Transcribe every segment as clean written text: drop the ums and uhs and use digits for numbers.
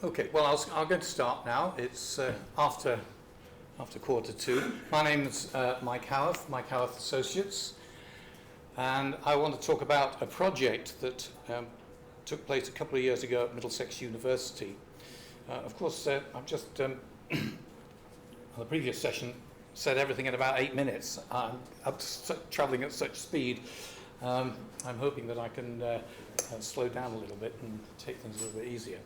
Okay, well, I'm going to start now. It's after 2:15. My name's Mike Howarth Associates, and I want to talk about a project that took place a couple of years ago at Middlesex University. Of course, I've just, on the previous session, said everything in about 8 minutes. I'm travelling at such speed. I'm hoping that I can slow down a little bit and take things a little bit easier.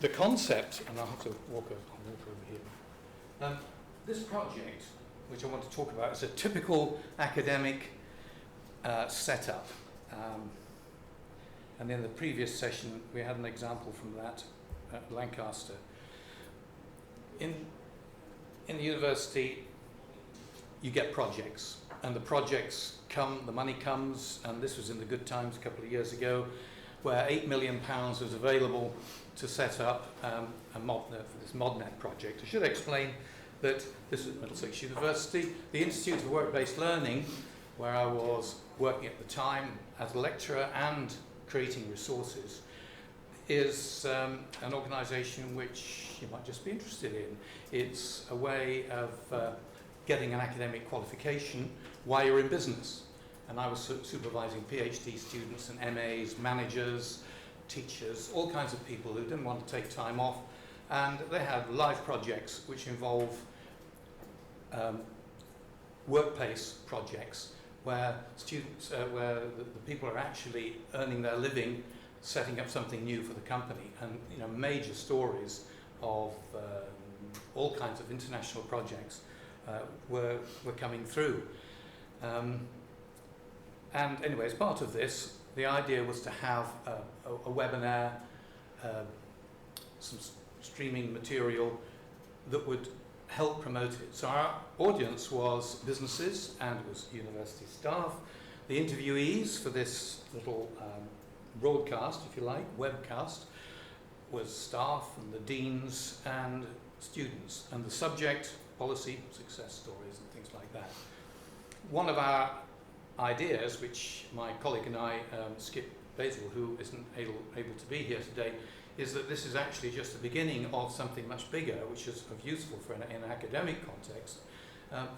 The concept, and I'll have to walk over here. This project, which I want to talk about, is a typical academic setup. And in the previous session, we had an example from that at Lancaster. In the university, you get projects, and the projects come, the money comes, and this was in the good times a couple of years ago, where £8 million was available to set up for this ModNet project. I should explain that this is Middlesex University. The Institute of Workbased Learning, where I was working at the time as a lecturer and creating resources, is an organisation which you might just be interested in. It's a way of getting an academic qualification while you're in business. And I was supervising PhD students and MAs, managers, teachers, all kinds of people who didn't want to take time off. And they had live projects which involve workplace projects where students, where the people are actually earning their living, setting up something new for the company. And major stories of all kinds of international projects were coming through. And anyway, as part of this, the idea was to have a webinar, some streaming material that would help promote it. So our audience was businesses and it was university staff. The interviewees for this little broadcast, if you like, webcast, was staff and the deans and students. And the subject, policy, success stories and things like that. One of our ideas, which my colleague and I, Skip Basil, who isn't able to be here today, is that this is actually just the beginning of something much bigger, which is useful for in an academic context,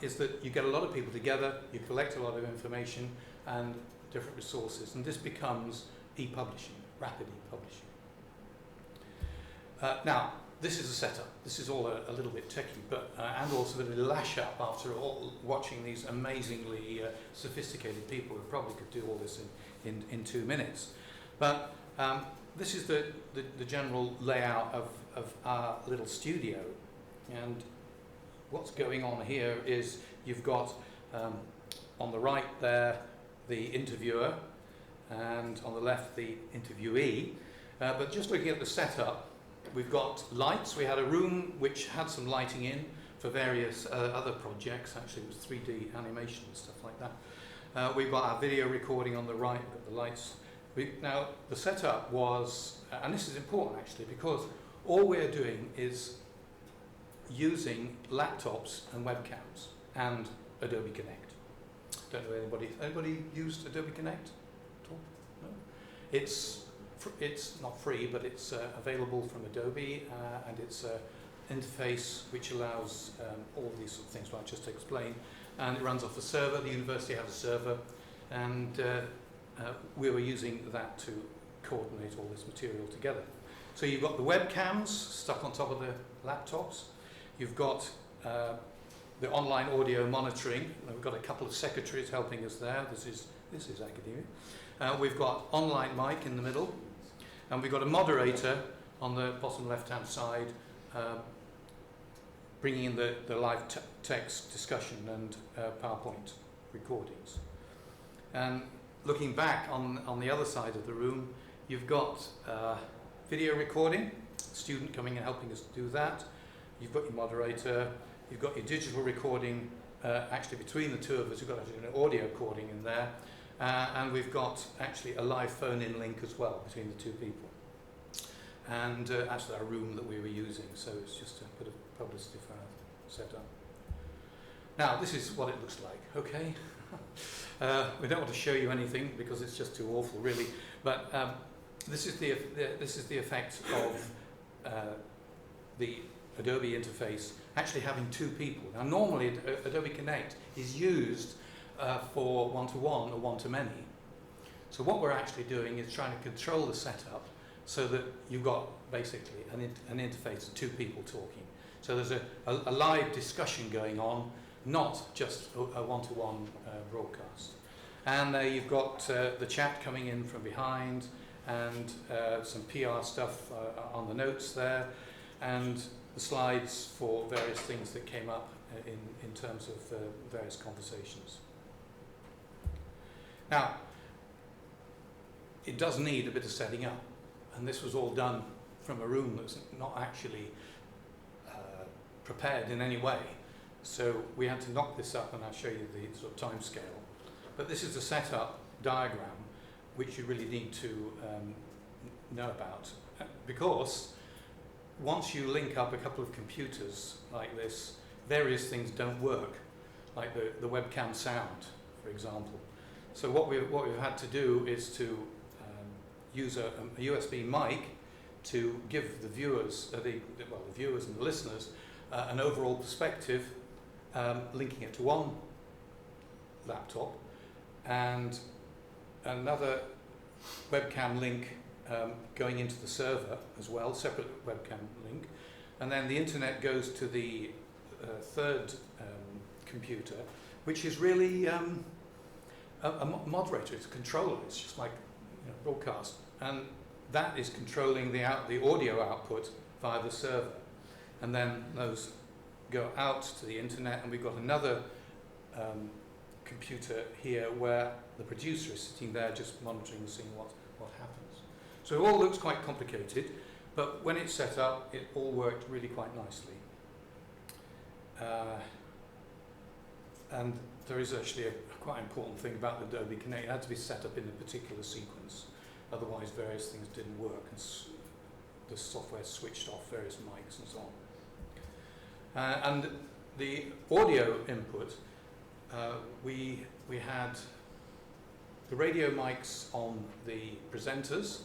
is that you get a lot of people together, you collect a lot of information and different resources, and this becomes e-publishing, rapid e-publishing. Now, this is a setup. This is all a little bit techy, but and also a little lash up after all watching these amazingly sophisticated people who probably could do all this in 2 minutes. But this is the general layout of our little studio. And what's going on here is you've got on the right there the interviewer, and on the left the interviewee. But just looking at the setup, we've got lights. We had a room which had some lighting in for various other projects. Actually, it was 3D animation and stuff like that. We've got our video recording on the right. We've got the lights. Now, the setup was, and this is important actually, because all we're doing is using laptops and webcams and Adobe Connect. Don't know anybody used Adobe Connect at all? No? It's not free, but it's available from Adobe, and it's an interface which allows all these sort of things I just explained. And it runs off a server. The university has a server, and we were using that to coordinate all this material together. So you've got the webcams stuck on top of the laptops. You've got the online audio monitoring. We've got a couple of secretaries helping us there. This is academia. We've got online mic in the middle. And we've got a moderator on the bottom left-hand side bringing in the live text discussion and PowerPoint recordings. And looking back on the other side of the room, you've got video recording, student coming and helping us do that. You've got your moderator, you've got your digital recording, actually between the two of us, you've got an audio recording in there. And we've got actually a live phone-in link as well between the two people. And actually our room that we were using, so it's just a bit of publicity for our setup. Now, this is what it looks like, okay? We don't want to show you anything because it's just too awful, really. But this is the effect of the Adobe interface actually having two people. Now normally Adobe Connect is used for one-to-one or one-to-many. So what we're actually doing is trying to control the setup so that you've got basically an interface of two people talking. So there's a live discussion going on, not just a one-to-one broadcast. And you've got the chat coming in from behind, and some PR stuff on the notes there, and the slides for various things that came up in terms of various conversations. Now, it does need a bit of setting up, and this was all done from a room that's not actually prepared in any way. So we had to knock this up, and I'll show you the sort of time scale. But this is the setup diagram, which you really need to know about, because once you link up a couple of computers like this, various things don't work, like the webcam sound, for example. So what we've had to do is to use a USB mic to give the viewers, the viewers and the listeners, an overall perspective, linking it to one laptop, and another webcam link going into the server as well, separate webcam link, and then the internet goes to the third computer, which is really a moderator. It's a controller. It's just like broadcast, and that is controlling the audio output via the server, and then those go out to the internet, and we've got another computer here where the producer is sitting there just monitoring and seeing what happens. So it all looks quite complicated, but when it's set up, it all worked really quite nicely. And there is actually a quite important thing about the Adobe Connect. It had to be set up in a particular sequence, otherwise various things didn't work, and the software switched off various mics and so on. And the audio input, we had the radio mics on the presenters,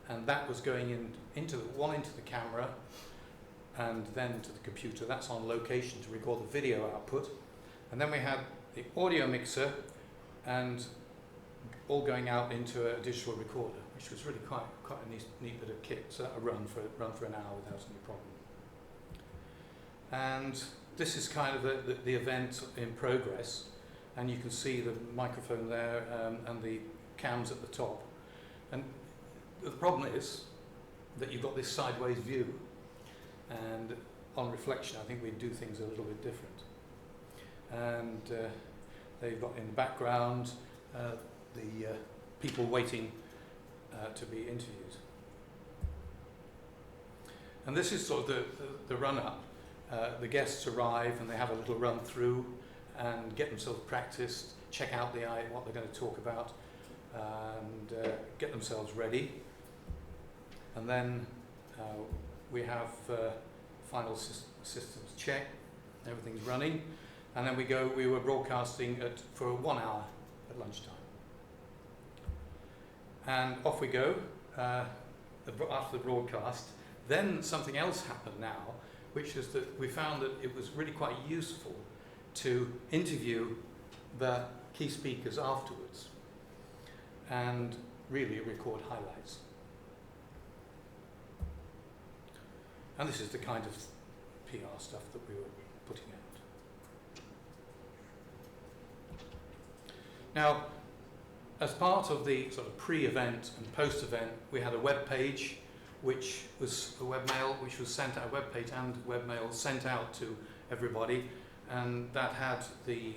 and that was going into the camera and then to the computer. That's on location to record the video output. And then we had the audio mixer and all going out into a digital recorder, which was really quite a neat bit of kit. So that would run for an hour without any problem. And this is kind of the event in progress, and you can see the microphone there and the cams at the top. And the problem is that you've got this sideways view, and on reflection I think we'd do things a little bit different. And they've got in the background the people waiting to be interviewed. And this is sort of the run-up. The guests arrive and they have a little run through and get themselves practiced, check out what they're going to talk about, and get themselves ready. And then we have final systems check, everything's running, and then we were broadcasting for 1 hour at lunchtime. And off we go after the broadcast. Then something else happened now, which is that we found that it was really quite useful to interview the key speakers afterwards and really record highlights. And this is the kind of PR stuff that we were putting out. Now, as part of the sort of pre-event and post-event, we had a web page, which was a webmail, which was sent out, a web page and webmail sent out to everybody, and that had the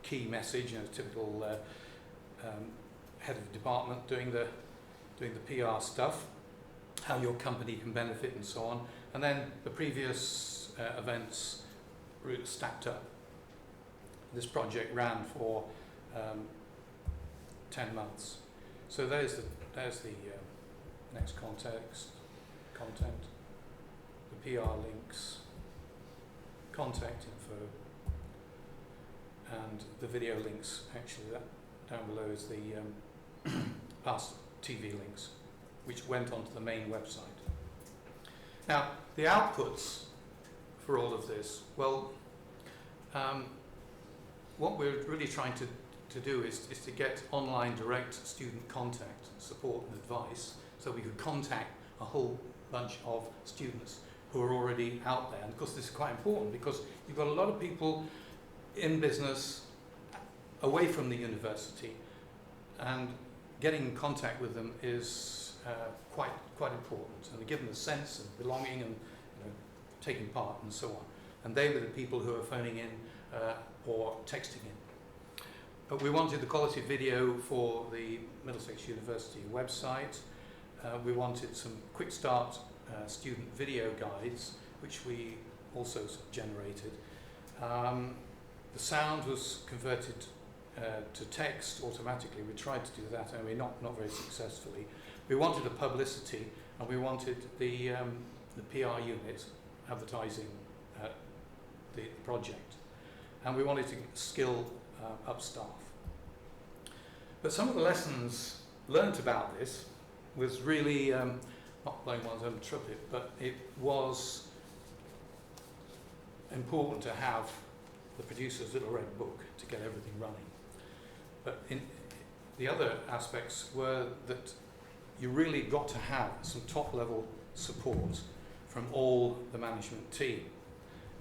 key message, typical head of department doing the PR stuff, how your company can benefit and so on, and then the previous events stacked up. This project ran for 10 months. So there's the next content, the PR links, contact info, and the video links. Actually, that down below is the past TV links. which went onto the main website. Now, the outputs for all of this, well, what we're really trying to do is to get online direct student contact, support and advice, so we could contact a whole bunch of students who are already out there. And of course this is quite important because you've got a lot of people in business away from the university, and getting in contact with them is quite important, and give them a sense of belonging and taking part and so on. And they were the people who are phoning in or texting in. But we wanted the quality video for the Middlesex University website. We wanted some quick start student video guides, which we also generated. The sound was converted to text automatically. We tried to do that, and not very successfully. We wanted the publicity, and we wanted the PR unit advertising the project, and we wanted to skill up staff. But some of the lessons learnt about this was really not blowing one's own trumpet, but it was important to have the producer's little red book to get everything running. But the other aspects were that you really got to have some top-level support from all the management team.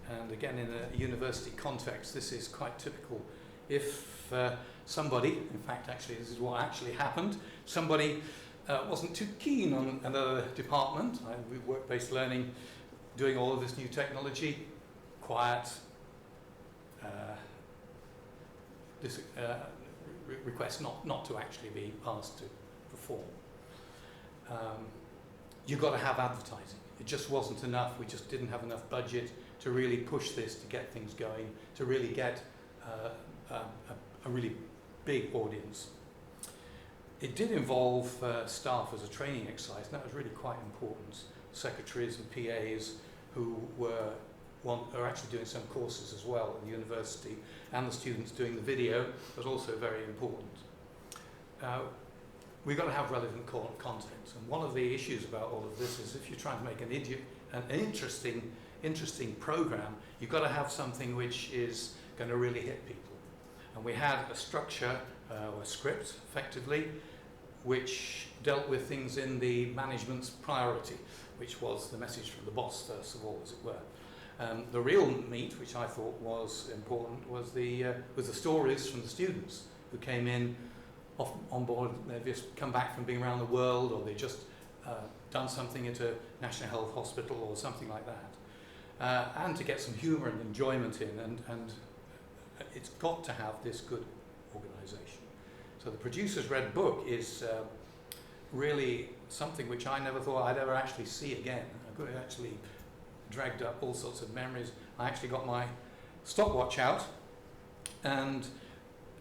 And again, in a university context, this is quite typical. If somebody, in fact, actually, this is what actually happened, somebody wasn't too keen on another department, with work-based learning, doing all of this new technology, quiet, request not to actually be asked to perform. You've got to have advertising. It just wasn't enough. We just didn't have enough budget to really push this, to get things going, to really get a really big audience. It did involve staff as a training exercise, and that was really quite important. Secretaries and PAs who are actually doing some courses as well at the university, and the students doing the video was also very important. We've got to have relevant content, and one of the issues about all of this is if you're trying to make an interesting program, you've got to have something which is going to really hit people. And we had a structure, or a script, effectively, which dealt with things in the management's priority, which was the message from the boss, first of all, as it were. The real meat, which I thought was important, was the stories from the students who came in on board. They've just come back from being around the world, or they've just done something at a National Health Hospital or something like that. And to get some humour and enjoyment in, and it's got to have this good organisation. So the Producer's Red Book is really something which I never thought I'd ever actually see again. I could have actually dragged up all sorts of memories. I actually got my stopwatch out and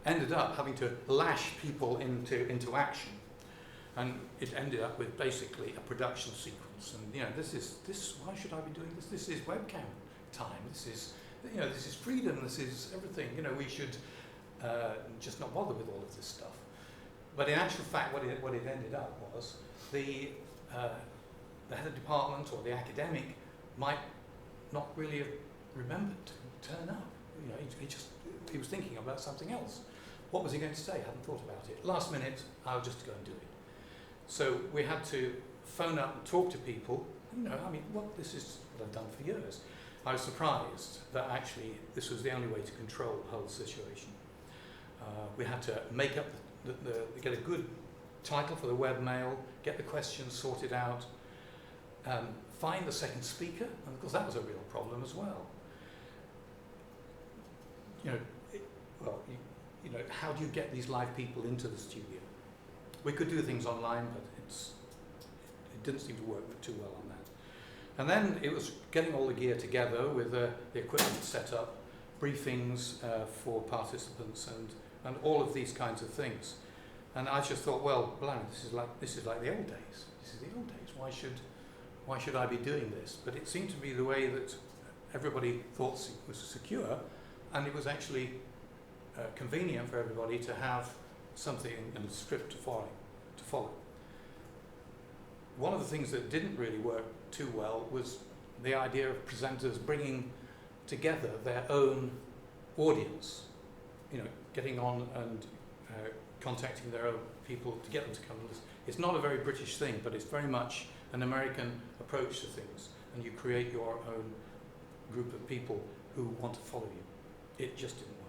ended up having to lash people into action. And it ended up with basically a production sequence. And this why should I be doing this? This is webcam time. This is freedom. This is everything. We should just not bother with all of this stuff. But in actual fact, what it ended up was the head of department or the academic might not really have remembered to turn up. He was thinking about something else. What was he going to say? I hadn't thought about it. Last minute, I'll just go and do it. So we had to phone up and talk to people. This is what I've done for years. I was surprised that actually this was the only way to control the whole situation. We had to make up get a good title for the webmail, get the questions sorted out, find the second speaker, and of course that was a real problem as well. How do you get these live people into the studio? We could do things online, but it didn't seem to work too well on that. And then it was getting all the gear together with the equipment set up, briefings for participants, and all of these kinds of things. And I just thought, well, blimey, this is like the old days. This is the old days. Why should I be doing this? But it seemed to be the way that everybody thought it was secure, and it was actually convenient for everybody to have something in the script to follow. one of the things that didn't really work too well was the idea of presenters bringing together their own audience, getting on and contacting their own people to get them to come and listen. It's not a very British thing, but it's very much an American approach to things, and you create your own group of people who want to follow you. It just didn't work.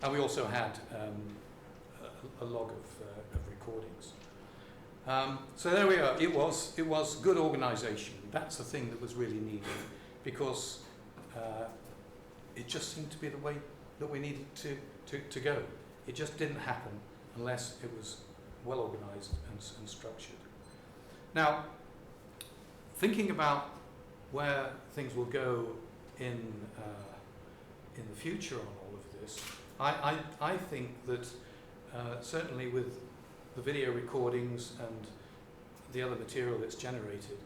And we also had a log of recordings. So there we are. It was good organisation. That's the thing that was really needed, because it just seemed to be the way that we needed to go. It just didn't happen unless it was well organised and structured. Now, thinking about where things will go in the future on all of this, I think that certainly with the video recordings and the other material that's generated,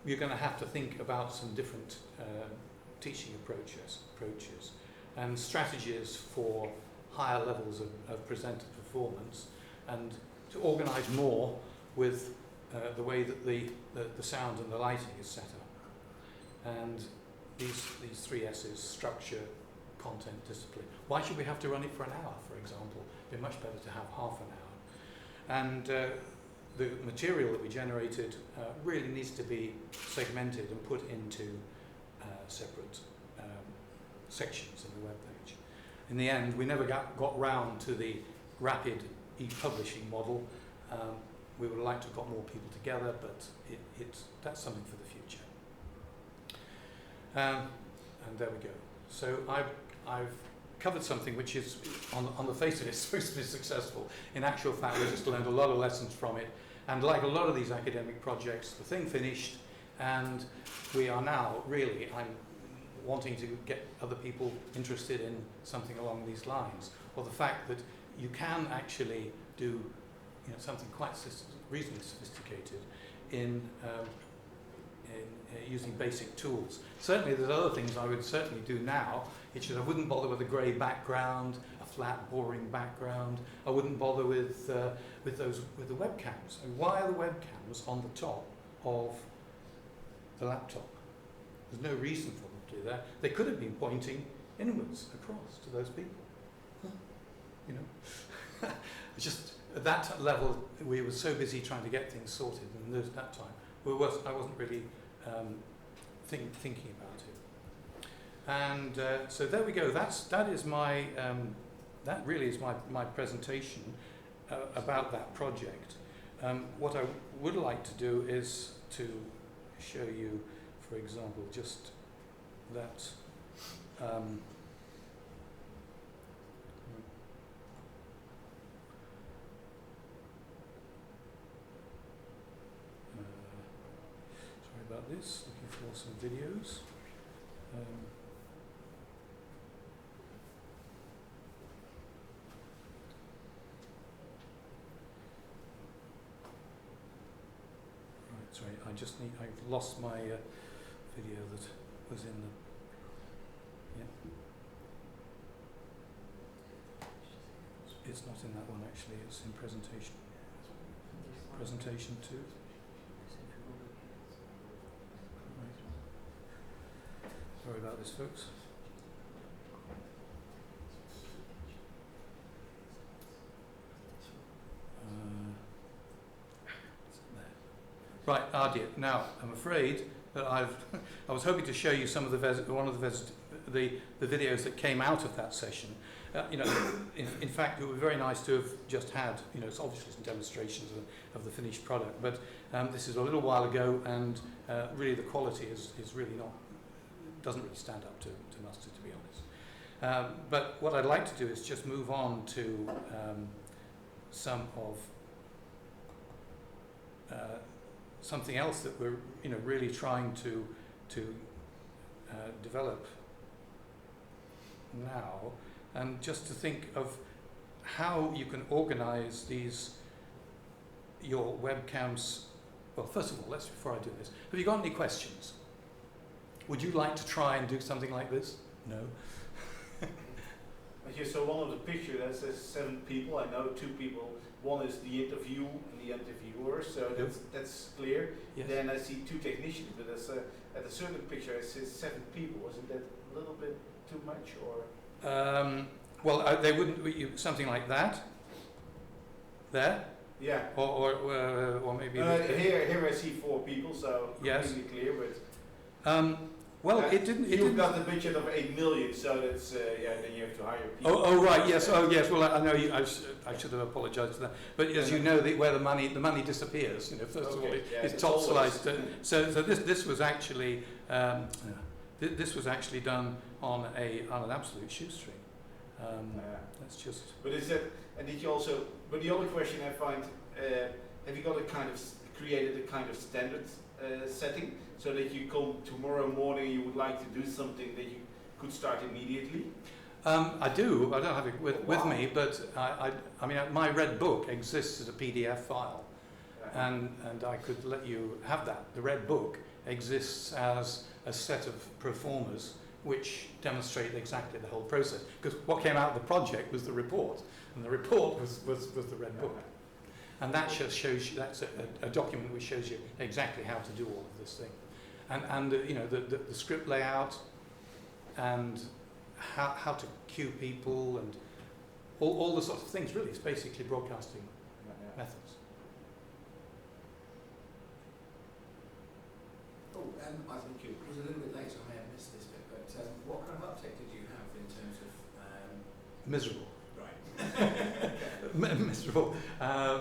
you're going to have to think about some different teaching approaches and strategies for higher levels of presenter performance, and to organise more with the way that the sound and the lighting is set up. And these three S's: structure, content, discipline. Why should we have to run it for an hour, for example? It'd be much better to have half an hour. And the material that we generated really needs to be segmented and put into separate sections in the web page. In the end, we never got round to the rapid e-publishing model. We would like to have got more people together, but that's something for the future. And there we go. So I've covered something which is, on the face of it, supposed to be successful. In actual fact, we just learned a lot of lessons from it. And like a lot of these academic projects, the thing finished, and we are now really, I'm wanting to get other people interested in something along these lines, or the fact that you can actually do something quite reasonably sophisticated in using basic tools. Certainly there's other things I would certainly do now. It's just I wouldn't bother with a grey background, a flat, boring background. I wouldn't bother with the webcams. And why are the webcams on the top of the laptop? There's no reason for them to do that. They could have been pointing inwards across to those people. Just at that level, we were so busy trying to get things sorted, and at that time, I wasn't really thinking about it. And so there we go. That really is my presentation about that project. What I would like to do is to show you, for example, just that. About this, looking for some videos. Right, sorry, I've lost my video that was in the, It's not in that one actually, it's in presentation. Presentation 2. Sorry about this, folks. Right, dear. Now, I'm afraid that I was hoping to show you some of the videos that came out of that session. In fact, it would be very nice to have just had, it's obviously some demonstrations of the finished product, but this is a little while ago, and really the quality is really not. Doesn't really stand up to mustard, to be honest. But what I'd like to do is just move on to some of something else that we're really trying to develop now, and just to think of how you can organize your webcams. Well, first of all, before I do this, have you got any questions? Would you like to try and do something like this? No? Okay, so one of the pictures that says 7 people. I know 2 people one is the interview and the interviewer, so that's clear. Yes. Then I see 2 technicians, but at a certain picture I see 7 people. Isn't that a little bit too much, or? Well, they wouldn't something like that. There. Yeah. Or maybe. Here I see 4 people, so yes. completely clear. But well, it didn't. You've got the budget of 8 million, so that's then you have to hire people. Oh right, yes. Oh yes. Well, I know. I should have apologised for that. But as you know, where the money disappears. You know, first of all, it's top sliced. So this was actually this was actually done on an absolute shoestring. That's just. But is that? And did you also? But the other question I find, have you got created a kind of standard setting so that you come tomorrow morning, you would like to do something that you could start immediately? I do. I don't have it with me, but I mean, my red book exists as a PDF file, and I could let you have that. The red book exists as a set of pro formas which demonstrate exactly the whole process. Because what came out of the project was the report, and the report was the red book. And that just shows you, that's a document which shows you exactly how to do all of this thing. And you know, the script layout, and how to cue people, and all the sorts of things. Really, it's basically broadcasting methods. Oh, I think it was a little bit later, I may have missed this bit, but what kind of uptake did you have in terms of... Miserable. Right. Miserable,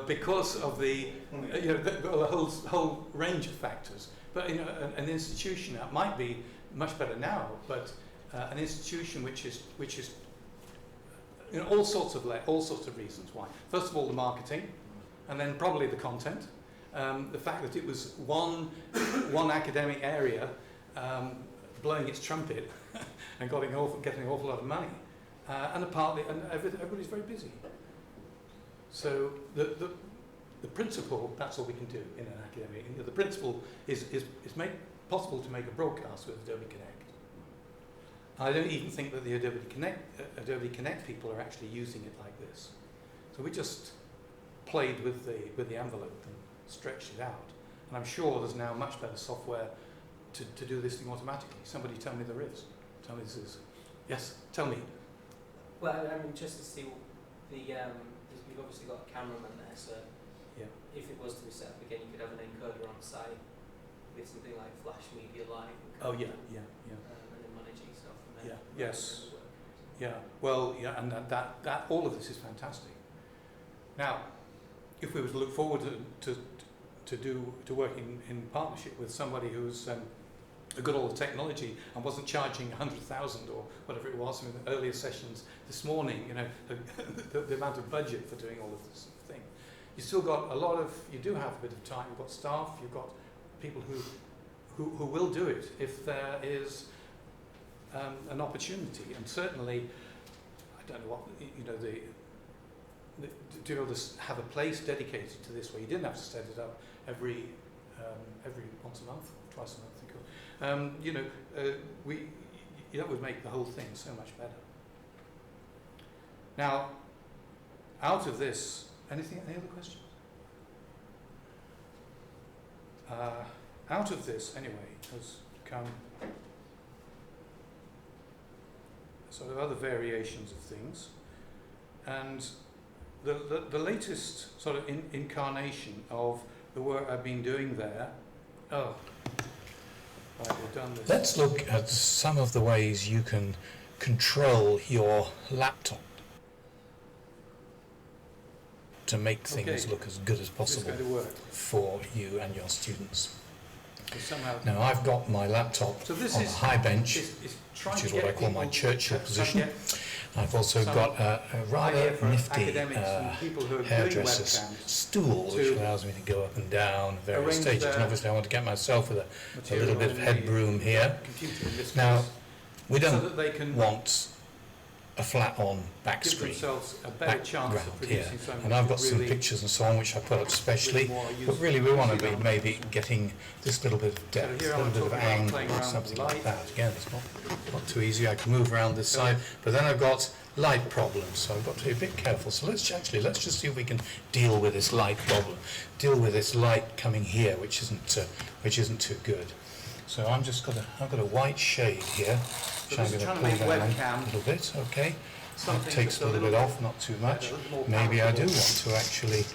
because of the whole range of factors. But you know, an institution that might be much better now, but an institution which is you know, all sorts of reasons why. First of all, the marketing, and then probably the content. The fact that it was one academic area blowing its trumpet and getting an awful lot of money. And everybody's very busy. So the principle, that's all we can do in an academic. You know, the principle is made possible to make a broadcast with Adobe Connect. I don't even think that the Adobe Connect people are actually using it like this. So we just played with the envelope and stretched it out. And I'm sure there's now much better software to do this thing automatically. Somebody tell me there is. Tell me this is. Yes, tell me. Well, I mean, just to see we've obviously got a cameraman there, so if it was to be set up again, you could have an encoder on site with something like Flash Media Live. Oh yeah. And then managing stuff. And then Yes. Well, and that all of this is fantastic. Now, if we were to look forward to working in partnership with somebody who's got all the technology and wasn't charging 100,000 or whatever it was in the earlier sessions this morning, you know, the amount of budget for doing all of this thing. You still got you do have a bit of time. You've got staff, you've got people who will do it if there is an opportunity. And certainly, I don't know what, you know, to be able to have a place dedicated to this where you didn't have to set it up every once a month, twice a month. You know, that would make the whole thing so much better. Now, out of this, any other questions? Out of this, anyway, has come sort of other variations of things, and the latest sort of incarnation of the work I've been doing there. Oh. Right, we've done this. Let's look at some of the ways you can control your laptop to make things look as good as possible for you and your students. Now, I've got my laptop on a high bench, which is what I call my Churchill position. I've also got a rather nifty hairdresser's stool, which allows me to go up and down various stages. And obviously I want to get myself with a little bit of headroom here. Now, we don't want a flat-on back Give screen. themselves a better chance of Background here. producing something And I've got that's some really, pictures and so on which I put up specially, more but useful. really we want See to be that? maybe getting this little bit of depth, here a I'm little bit of talking about angle playing or around with something like light. that. Again, it's not too easy. I can move around this side, but then I've got light problems, so I've got to be a bit careful. So let's just see if we can deal with this light problem, deal with this light coming here, which isn't too good. So I've got a white shade here, which So I'm this is going to trying to pull make down webcam a little bit. Okay, that something takes that's a little bit off, not too much. better, a little more Maybe I do palatable. want to actually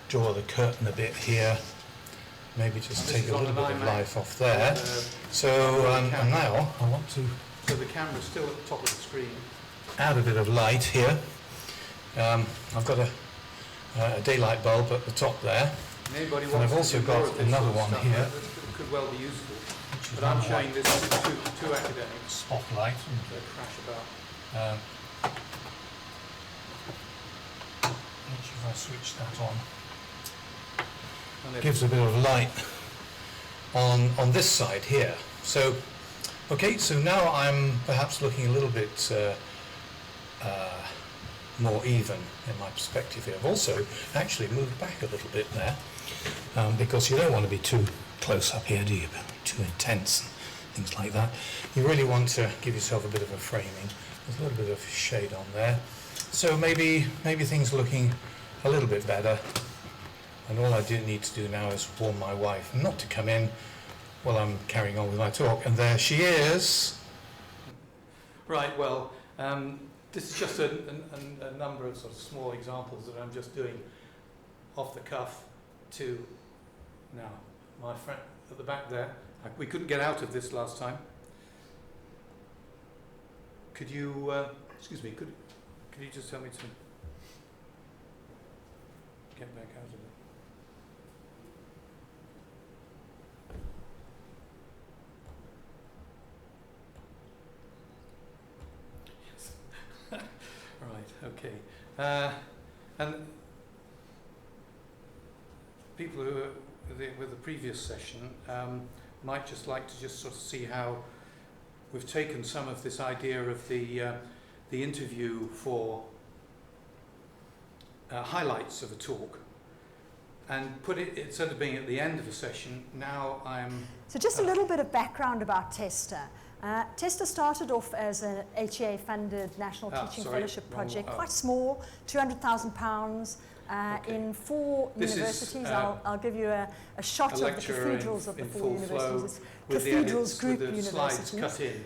draw the curtain a bit here. Maybe just And this take is a on little an bit of iMac. life off there. So and now I want to So the camera's still at the top of the screen. add a bit of light here. I've got a daylight bulb at the top there, Anybody and wants I've to also do more got of this another sort of one stuff, here, that could well be useful. which is But I'm one showing white this to two academics. spotlight. They crash about. If I switch that on, And if- gives a bit of light on this side here. So, okay, so now I'm perhaps looking a little bit more even in my perspective here. I've also actually moved back a little bit there because you don't want to be too close up here, do you? Too intense and things like that. You really want to give yourself a bit of a framing. There's a little bit of shade on there. So maybe things are looking a little bit better. And all I do need to do now is warn my wife not to come in while I'm carrying on with my talk. And there she is. Right, well, this is just a number of sort of small examples that I'm just doing off the cuff to now my friend at the back there. We couldn't get out of this last time. Could you, excuse me, could you just tell me to get back out of it? Right, okay. And people who were with the previous session might just like to just sort of see how we've taken some of this idea of the interview for highlights of a talk and put it, instead of being at the end of a session, now I'm... So just a little bit of background about Tester. Tester started off as an HEA-funded National Teaching Fellowship project, quite small, £200,000 Okay. in 4 This is, universities. I'll give you a shot of the cathedrals of the 4 universities. with the Cathedrals edits, Group with the Universities. slides cut in.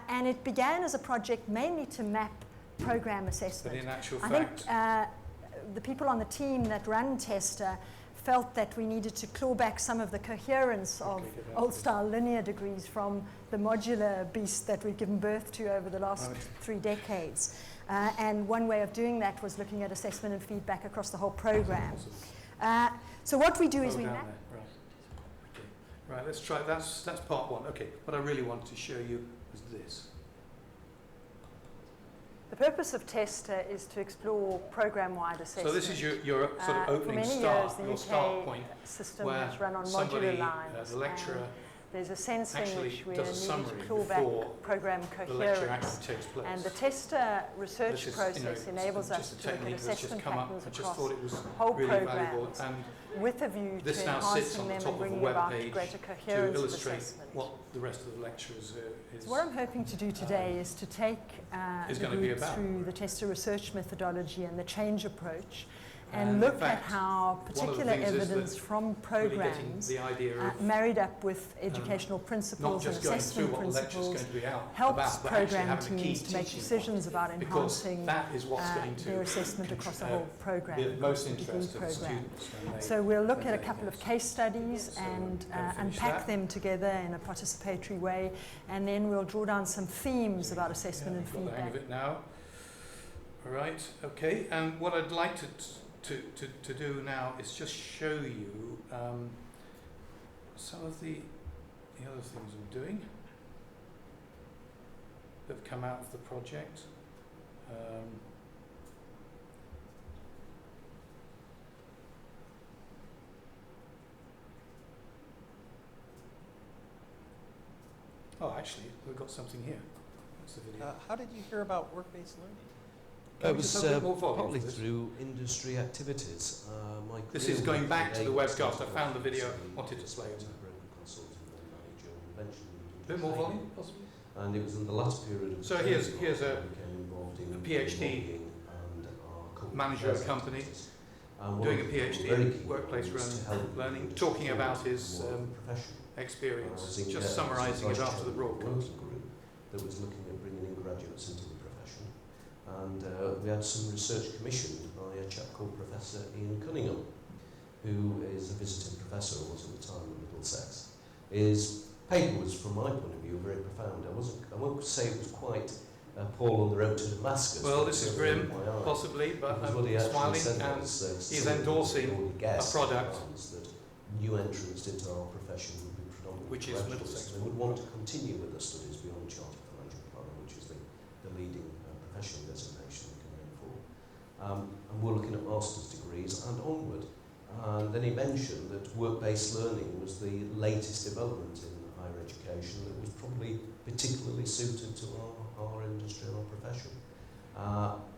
And it began as a project mainly to map program assessment. But in actual I fact, think the people on the team that run Tester felt that we needed to claw back some of the coherence of old-style linear degrees from the modular beast that we've given birth to over the last 3 decades. And one way of doing that was looking at assessment and feedback across the whole program. So what we do is we down map... there, right. Okay. Right, let's try, that's part one. Okay, what I really wanted to show you was this. The purpose of Tester is to explore program-wide assessment. So this is your sort of For opening many start, years, the your UK start point, system where has run on somebody, modular lines. the lecturer, There's a sense in actually which we does a need summary to claw back before program the lecture coherence. actually takes place. And the Tester research This is, process enables us just a to look at technique that's just assessment come up. patterns I just across thought it was whole really valuable. programs And with a view this to now sits enhancing on the them top and of a bringing web about page greater to coherence of illustrate assessment. what the rest of the lecture is So what I'm hoping to do today is to take is the going to be group about. through the Tester research methodology and the change approach, and And look in fact, at how one of the particular things is evidence that from really getting programs the idea of married up with educational not principles and just going through assessment what the lecture is principles going to be about, helps but actually program having a key teams to make teaching decisions point, about because enhancing that is what's going to their assessment across the uh, whole program, be of across most the degree interest to the program. students. when they- So we'll look when at a they couple of get- case studies So and we'll finish unpack that. them together in a participatory way, and then we'll draw down some themes about assessment and I've got the hang of feedback. it now. All right, okay. And what I'd like to do now is just show you some of the other things I'm doing that have come out of the project. Oh, actually, we've got something here. That's the video. How did you hear about work-based learning? Can It we just was have a bit more volume partly for this? through industry activities. My This career is going with back to the Adobe webcast. I started found the off video, as a wanted to play it. broker consultant and manager, and eventually moved A bit into more training. volume, possibly? And it was in the latter period of So the here's- training here's that a- I became involved in a PhD lobbying and our corporate manager of a affairs company, activities. And doing one a of the things PhD we're very in keen on workplace was to help the learning, industry talking about forward his more profession. experience, As in just Germany, summarising it vice after the chairman of a broadcast. working group that was looking at bringing in graduates into the profession. And we had some research commissioned by a chap called Professor Ian Cunningham, who is a visiting professor, was at the time at Middlesex. His paper was, from my point of view, very profound. I won't say it was quite Paul on the road to Damascus. Well, but this it is opened grim, my eyes. possibly, but Because what he I'm actually smiling said and was, he's some people endorsing already guessed a product in advance that new entrants into our profession would be predominantly which is graduates. Middlesex. They would want to continue with their studies beyond Chartered Financial Planner, which is the leading professional designation we can aim for. And we're looking at master's degrees and onward. And then he mentioned that work-based learning was the latest development in higher education that was probably particularly suited to our industry and our profession.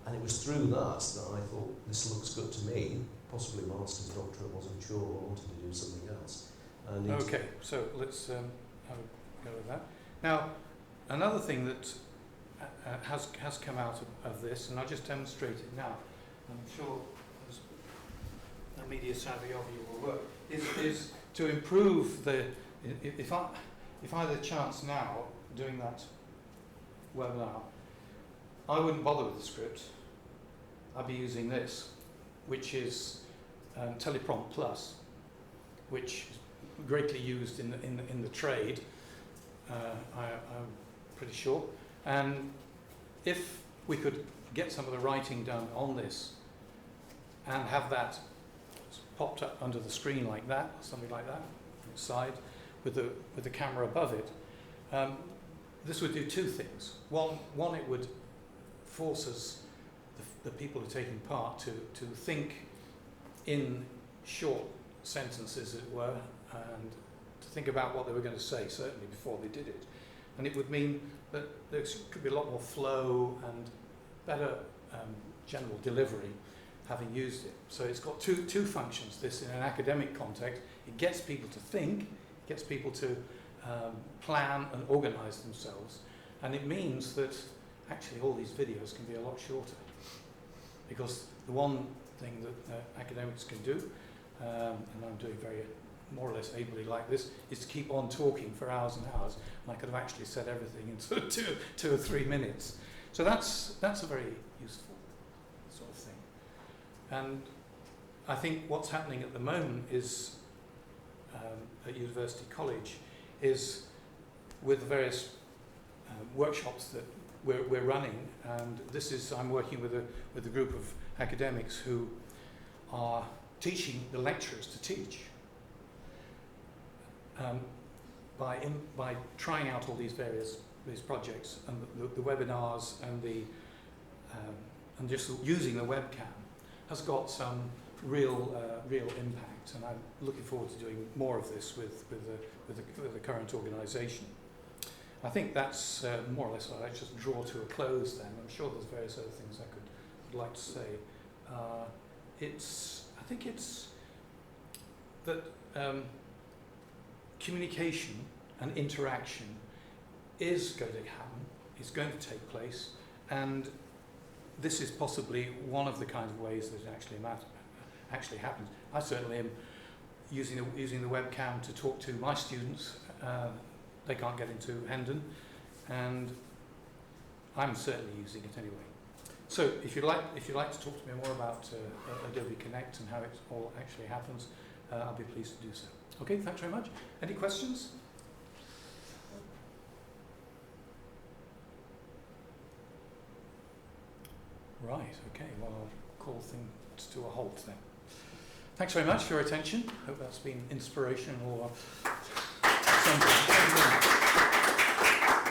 And it was through that I thought, this looks good to me, possibly master's, doctorate, wasn't sure, I wanted to do something else. And Okay, so let's have a go with that. Now, another thing that has come out of this, and I'll just demonstrate it now, I'm sure as the media savvy of you will work, is to improve the, if I had a chance now doing that webinar, I wouldn't bother with the script. I'd be using this, which is Teleprompter Plus, which is greatly used in the trade. I'm pretty sure. And if we could get some of the writing done on this and have that popped up under the screen like that, something like that, on the side, with the camera above it, this would do two things. One, it would force us, the people who are taking part, to think in short sentences, as it were, and to think about what they were going to say, certainly before they did it. And it would mean that there could be a lot more flow and better general delivery having used it. So it's got two functions. This, in an academic context, it gets people to think, it gets people to plan and organise themselves, and it means that actually all these videos can be a lot shorter, because the one thing that academics can do, and I'm doing very more or less ably like this, is to keep on talking for hours and hours, and I could have actually said everything in sort of two or 3 minutes. So that's a very useful sort of thing. And I think what's happening at the moment is at University College is with the various workshops that we're running, and this is, I'm working with a group of academics who are teaching the lecturers to teach by trying out all these projects and the webinars and just using the webcam has got some real impact, and I'm looking forward to doing more of this with the current organisation. I think that's more or less what I just draw to a close then. I'm sure there's various other things I could like to say. I think it's that communication and interaction is going to happen, is going to take place, and this is possibly one of the kind of ways that it actually happens. I certainly am using the webcam to talk to my students. They can't get into Hendon, and I'm certainly using it anyway. So if you'd like to talk to me more about Adobe Connect and how it all actually happens, I'll be pleased to do so. Okay, thanks very much. Any questions? Right, okay, well, I'll call things to a halt then. Thanks very much for your attention. Hope that's been inspirational or something.